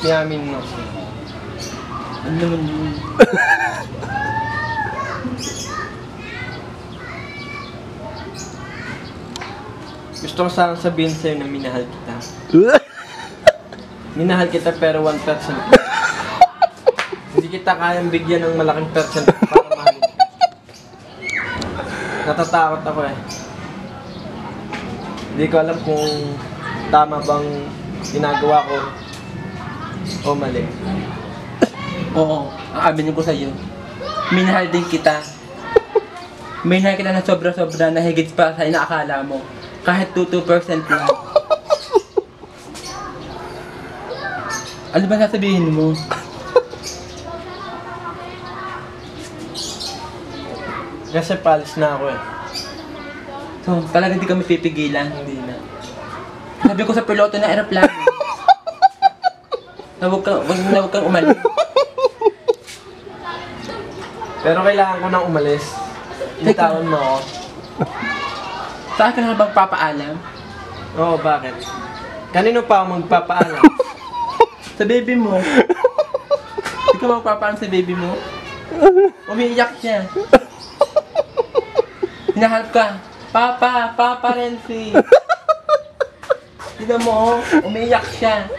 Niyamin mo. Ano naman yun? Gusto ko sana sabihin sa'yo na minahal kita. Minahal kita pero 1%. Hindi kita kayang bigyan ng malaking percent para mahalin ka. Natatakot ako eh. Hindi ko alam kung tama bang ginagawa ko o mali. Oo, ang aminin ko sa'yo. Minahal din kita. Minahal kita na sobra-sobra na higit pa sa inaakala mo. Kahit 2% lang. Ano ba sasabihin mo? Kasi palis na ako eh. So, talaga di kami pipigilan. Hindi na. Sabi ko sa piloto ng aeroplano. Na huwag kang umalis. Pero kailangan ko nang umalis. Bitawan mo ako. Saan ka na bang papaalam? Oo, bakit? Kanino pa ako magpapaalam? Sa baby mo. Di ka magpapaalam sa baby mo? Umiiyak siya. Hinahalap ka. Papa Renzi. Tignan mo, umiiyak siya.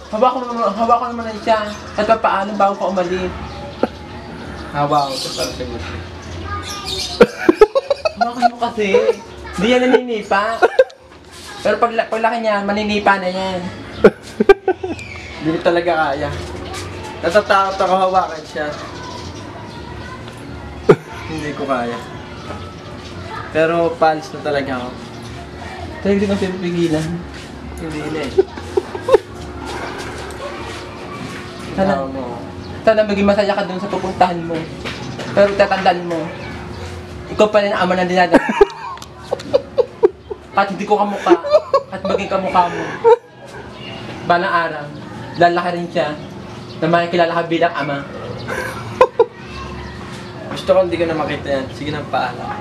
Hawak ko naman siya. At paano bago ka umalis? Hawa ko ito para sagot. Hawakan mo kasi. Hindi yan naninipa. Pero paglaki niya, maninipa na yan. Hindi ko talaga kaya. Natatakot ako hawakan siya. Hindi ko kaya. Pero palis na talaga ako. Talaga di kang pipigilan. Hindi na eh. Sana, Bitawan mo ako. sana maging masaya ka dun sa pupuntahan mo. Pero tatandaan mo, ikaw pa rin ang ama ng dinadala. At hindi ko kamukha, at maging kamukha mo. Balang araw, lalaki rin siya na makikilala ka bilang ama. Gusto ko hindi ko na makita yan. Sige na, paalam.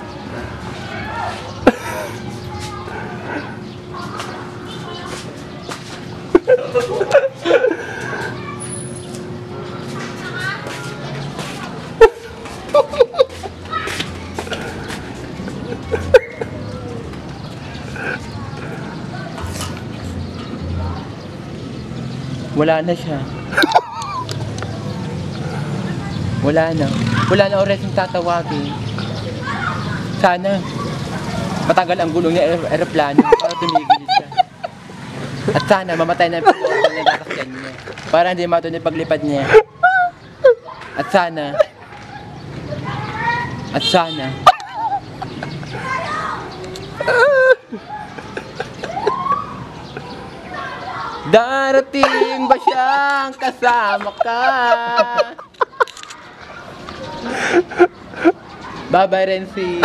Wala na siya. Wala na. Wala na oras yung tatawagin. Sana matagal ang gulong ng aeroplano para tumigil siya. At sana mamatay na yung pag-order na nasakyan niya. Para hindi matuloy yung paglipad niya. At sana darating ba siyang kasama ka? Bye-bye, Renzi.